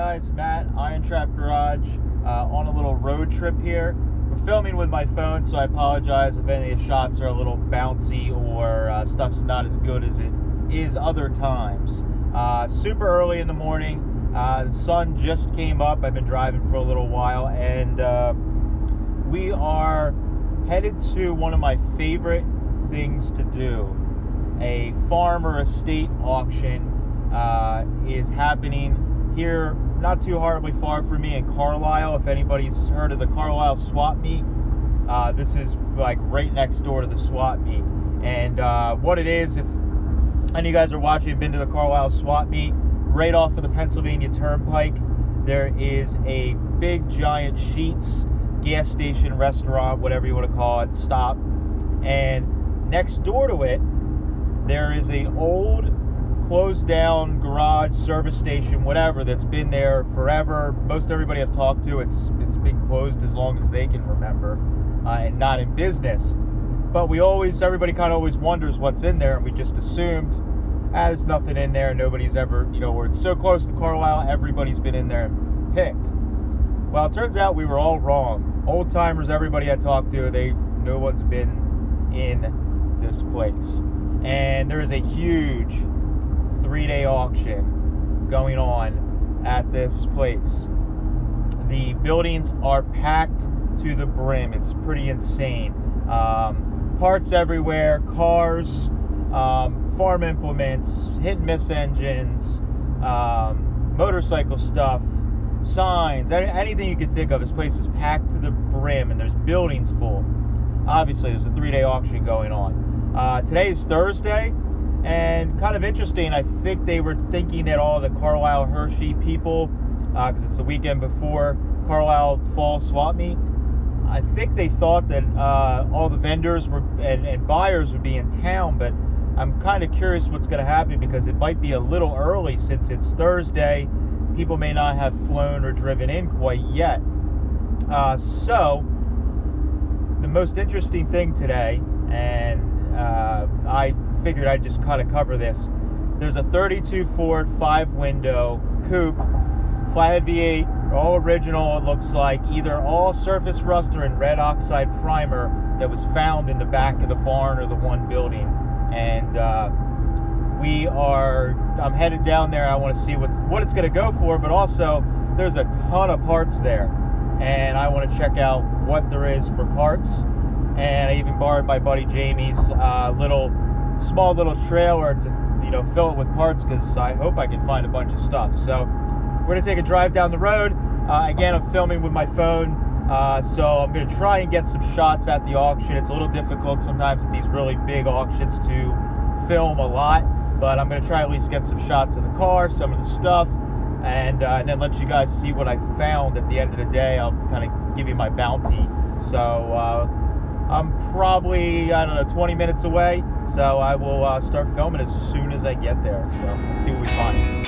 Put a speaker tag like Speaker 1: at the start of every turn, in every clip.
Speaker 1: guys? Matt, Irontrap Garage, on a little road trip here. We're filming with my phone, so I apologize if any of the shots are a little bouncy or stuff's not as good as it is other times. Super early in the morning. The sun just came up. I've been driving for a little while, and we are headed to one of my favorite things to do. A farm or estate auction is happening here not too horribly far from me in Carlisle. If anybody's heard of the Carlisle swap meet, this is like right next door to the swap meet. And what it is, if any of you guys are watching, been to the Carlisle swap meet, right off of the Pennsylvania Turnpike, there is a big giant Sheetz gas station, restaurant, whatever you want to call it, stop. And next door to it, there is an old closed down garage, service station, whatever, that's been there forever. Most everybody I've talked to, it's been closed as long as they can remember, and not in business. But everybody kind of always wonders what's in there, and we just assumed there's nothing in there. Nobody's ever, where it's so close to Carlisle, everybody's been in there and picked. Well, it turns out we were all wrong. Old timers, everybody I talked to, no one's been in this place. And there is a huge 3-day auction going on at this place. The buildings are packed to the brim. It's pretty insane. Parts everywhere, cars, farm implements, hit and miss engines, motorcycle stuff, signs, anything you could think of. This place is packed to the brim, and there's buildings full. Obviously, there's a 3-day auction going on. Today is Thursday, and kind of interesting, I think they were thinking that all the Carlisle Hershey people, because it's the weekend before Carlisle Fall Swap Meet, I think they thought that all the vendors and buyers would be in town, but I'm kind of curious what's going to happen, because it might be a little early since it's Thursday. People may not have flown or driven in quite yet. So, the most interesting thing today, and I figured I'd just kind of cover this. There's a 32 Ford 5-window coupe, flathead V8, all original. It looks like either all surface rust or in red oxide primer that was found in the back of the barn or the one building. And I'm headed down there. I want to see what it's going to go for, but also there's a ton of parts there, and I want to check out what there is for parts. And I even borrowed my buddy Jamie's small little trailer to fill it with parts, because I hope I can find a bunch of stuff. So we're gonna take a drive down the road. Again, I'm filming with my phone, so I'm gonna try and get some shots at the auction. It's a little difficult sometimes at these really big auctions to film a lot, but I'm gonna try at least get some shots of the car, some of the stuff, and then let you guys see what I found at the end of the day. I'll kind of give you my bounty. So I'm probably, 20 minutes away, so I will start filming as soon as I get there. So let's see what we find.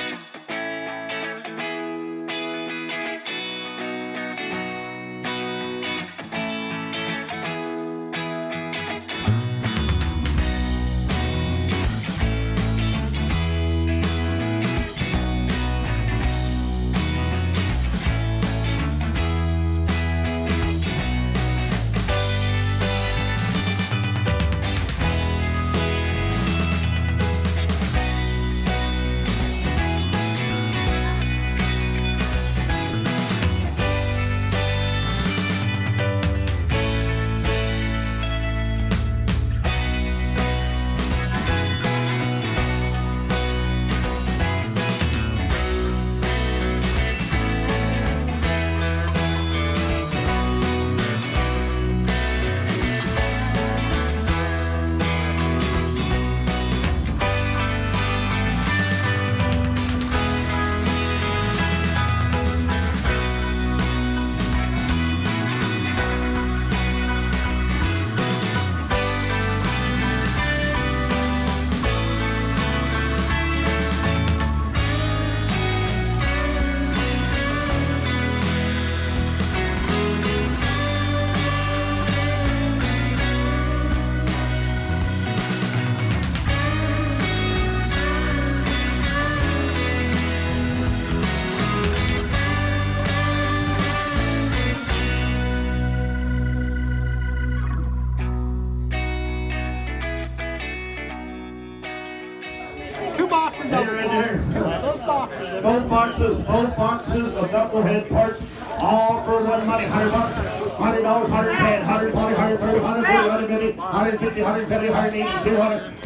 Speaker 2: boxes of them.
Speaker 3: Both boxes of knucklehead parts, all for one money. $100, $100, $110, $120, $130, $140, $150, $160, $170, $180, $200,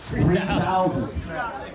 Speaker 3: $3,000.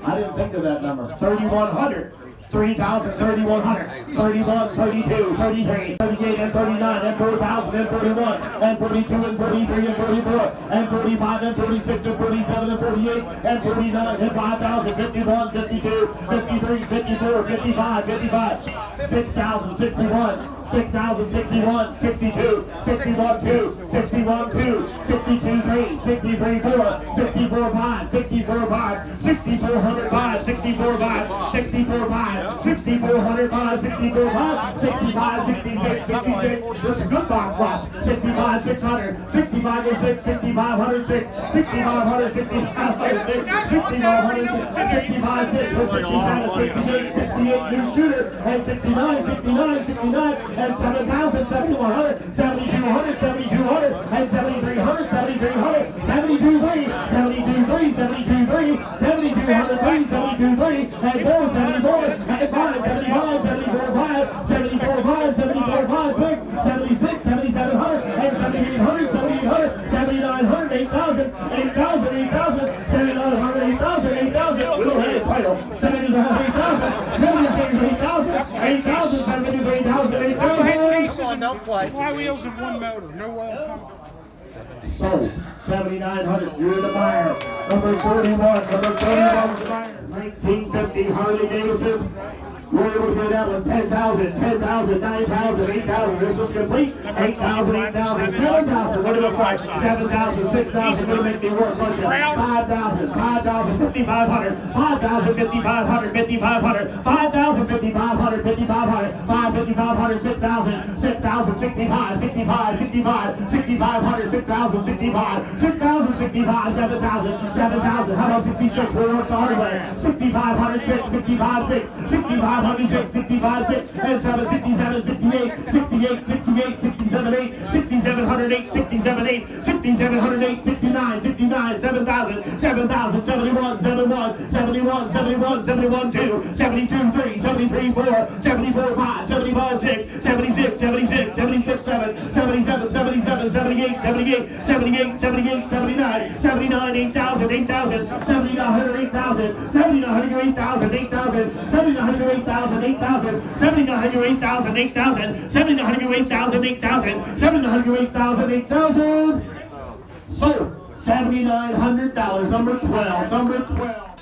Speaker 3: I didn't think of that number. $3,100. 3,000, 3,100, 31, 32, 33, 38, and 39, and 40,000, and 41, and 42, and 43, and 44, and 45, and 46, and 47, and 48, and 49, and 5,000, 51, 52, 53, 54, 55, 55, 6,000, 61, 6,061, 62, 61, 2, 61, 2, 62, 3, 63, 4, 64, 5, 64, 5, 6,400, 5, 64, 5, 64, 5, 6,400, 5, 64, 5, 65, 66, 66, this is a good box lot, 65, 600, 65, 6, 6,500, 6, 6,500, 6,500, 6, 6,500, 6, 65, 6, 67, 68, 68, new shooter, and 69, 69, 69, and 7,000, 7,100, 7,200, 7,200, and 7,300, 7,300, 72,3, 72,3, 72,3, 7,200, 72,3, and 4, 74, and 5, 75, 74, 5, 74, 5, 74, 5, 6, 76, 7,700, and 7,800, 7,800, 7,900, 8,000, 8,000, 8,000, 7,900, 8,000, 8,000, we don't have a title, 7,900, 8,000, 7,900, 8,000, 8,000, 7,900, 8,000, 8,000.
Speaker 2: Don't play. Flywheels and one motor, no oil pump.
Speaker 3: Sold. 7,900. You're the buyer. Number 31. Number 31 is the buyer. 1950 Harley Davidson. We're able to get that one. 10,000, 10,000, 9,000, 8,000. This is complete. 8,000, 8,000, 7,000. What do you price? 7,000, 6,000. Gonna make me work. 5,000, 5,000, 5,500, 5,000, 5,500, 5,500, 5,000, 5,500, 5,500, 5,500, 6,000, 6,000, 65, 65, 65, 6,500, 6,000, 65, 6,000, 65, 7,000, 7,000. How about 66? We're working hardware. 6,500, 6, 65, 6, 65. 65, 6, and 7, 67, 68, 68, 68, 67, 8, 6,700, 8, 67, 8, 6,700, 8, 69, 69, 7,000, 7,000, 71, 71, 71, 71, 71, 2, 72, 3, 73, 4, 74, 5, 75, 6, 76, 76, 76, 7, 77, 77, 78, 78, 78, 78, 79, 79, 8,000, 8,000, 7,900, 8,000, 7,900, 8,000, 8,000, 7,900, 8,000, 8,000, 7,900, 8,000, 8,000, 7,900, 8,000, 8,000, 7,900, 8,000, 8,000. Sold. $7,900. Number 12. Number 12.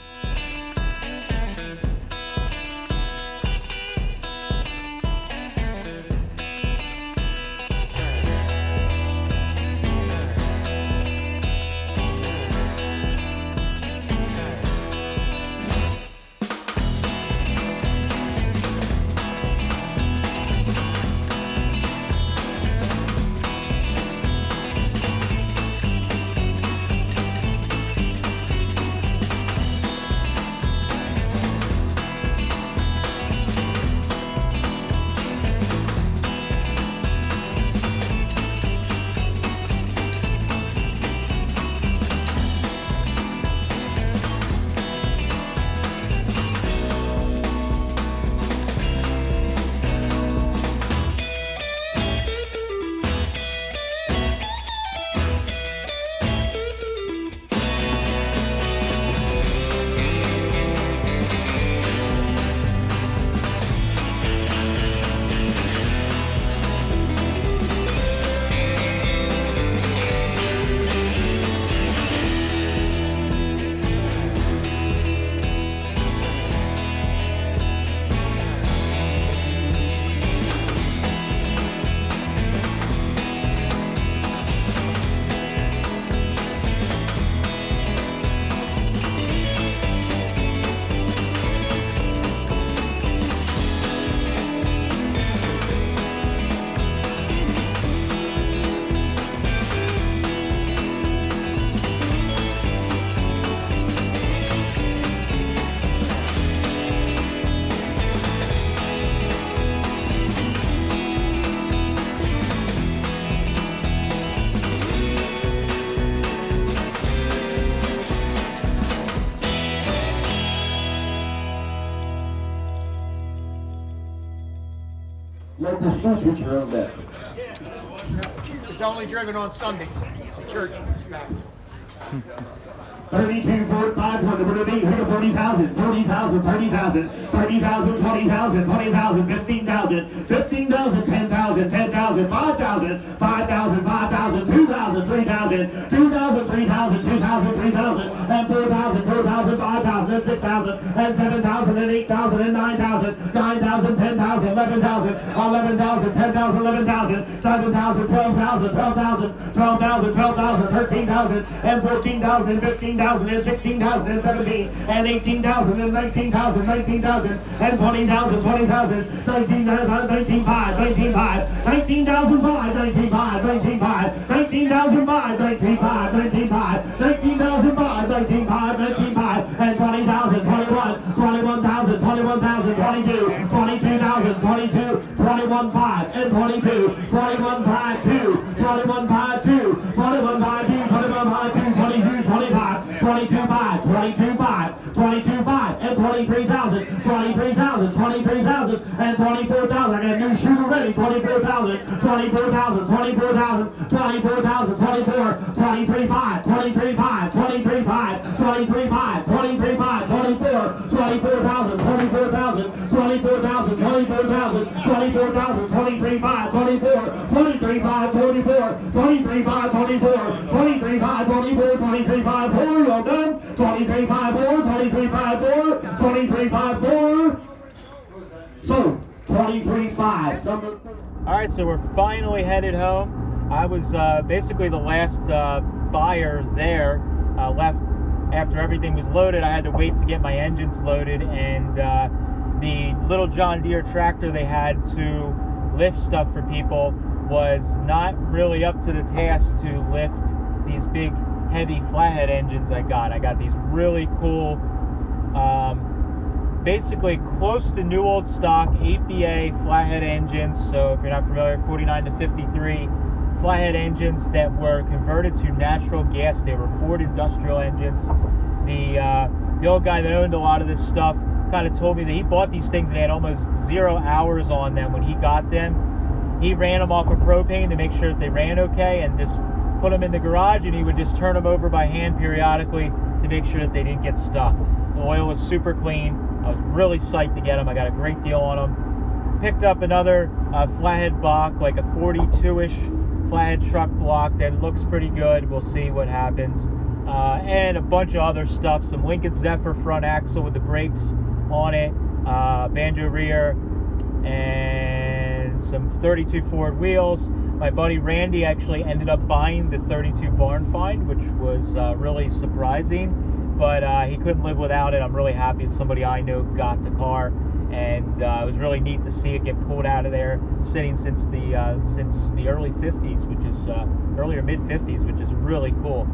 Speaker 3: Let the school teacher own that.
Speaker 2: It's only driven on Sundays. Church.
Speaker 3: 32, 4, 5, 40,000, 40,000, 30,000, 30,000, 20,000, 20,000, 15,000, 15,000, 10,000, 10,000, 5,000, 5,000, 5,000, 2,000, 3,000, 2,000, 3,000, 2,000, 3,000, and 4,000, 4,000, 5,000, and 6,000, and 7,000, and 8,000, and 9,000, 9,000, 10,000, 11,000, 11,000, 10,000, 11,000, 7,000, 12,000, 12,000, 12,000, 12,000, 13,000, and 14,000, and 15,000, and 16,000, and 17, and 18,000, and 19,000, 19,000, and 20,000, 20,000, 19,000, 19,500, 19,500, 19,500, 19,500, 19,500, 19,500, 19,500, 19,500, 19,500, 19,500, 19,500, and 20,000, 21, 21,000, 21,000, 22, 22,000, 22, 21,500, and 22, 21,500, 21,500, 21,500, 21,500, 22, 25, 22,500, 22,500, 22,500, and 23,000, 23,000, 23,000, and 24,000. I got a new shooter ready. 24,000, 24,000, 24,000, 24,000, 24, 23,500, 23,500, 23,500, 23,500, 23,500, 24, 24,000, 24,000, 24,000, 24,000, 24,000, 23,500, 24, 23,500, 24, 23,500, 24, 23,500, 24, 23,500, 4, you're done. 23,500, 4, 23,500, 4, 23,500, 4. So, 23,500.
Speaker 1: All right, so we're finally headed home. I was basically the last buyer there. Left after everything was loaded. I had to wait to get my engines loaded, and the little John Deere tractor they had to lift stuff for people was not really up to the task to lift these big heavy flathead engines I got. I got these really cool, basically close to new old stock 8BA flathead engines. So if you're not familiar, 49 to 53 flathead engines that were converted to natural gas. They were Ford industrial engines. The old guy that owned a lot of this stuff kind of told me that he bought these things and they had almost 0 hours on them when he got them. He ran them off of propane to make sure that they ran okay, and just put them in the garage, and he would just turn them over by hand periodically to make sure that they didn't get stuck. The oil was super clean. I was really psyched to get them. I got a great deal on them. Picked up another flathead block, like a 42-ish flathead truck block that looks pretty good. We'll see what happens. And a bunch of other stuff. Some Lincoln Zephyr front axle with the brakes on it, banjo rear, and some 32 Ford wheels. My buddy Randy actually ended up buying the 32 barn find, which was really surprising, but he couldn't live without it. I'm really happy that somebody I know got the car, and it was really neat to see it get pulled out of there, sitting since the early 50s, which is earlier mid 50s, which is really cool.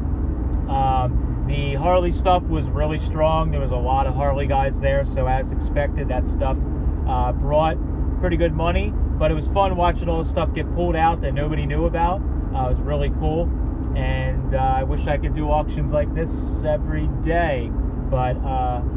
Speaker 1: The Harley stuff was really strong. There was a lot of Harley guys there, so as expected, that stuff brought pretty good money. But it was fun watching all the stuff get pulled out that nobody knew about. It was really cool, and I wish I could do auctions like this every day. But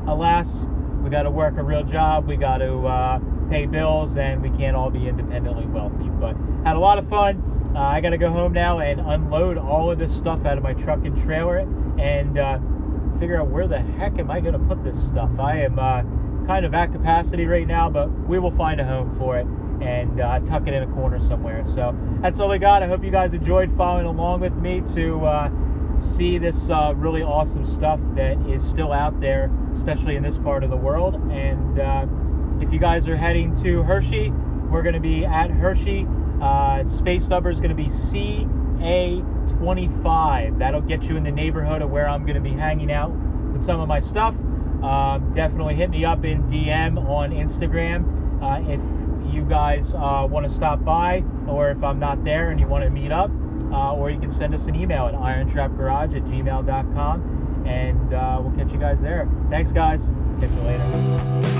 Speaker 1: alas, we got to work a real job. We got to pay bills, and we can't all be independently wealthy. But had a lot of fun. I got to go home now and unload all of this stuff out of my truck and trailer and figure out where the heck am I going to put this stuff. I am kind of at capacity right now, but we will find a home for it and tuck it in a corner somewhere. So that's all I got. I hope you guys enjoyed following along with me to see this really awesome stuff that is still out there, especially in this part of the world. And if you guys are heading to Hershey, we're going to be at Hershey. Space number is going to be CA25. That'll get you in the neighborhood of where I'm going to be hanging out with some of my stuff. Definitely hit me up in DM on Instagram if you guys want to stop by, or if I'm not there and you want to meet up, or you can send us an email at irontrapgarage@gmail.com, and we'll catch you guys there. Thanks, guys. Catch you later.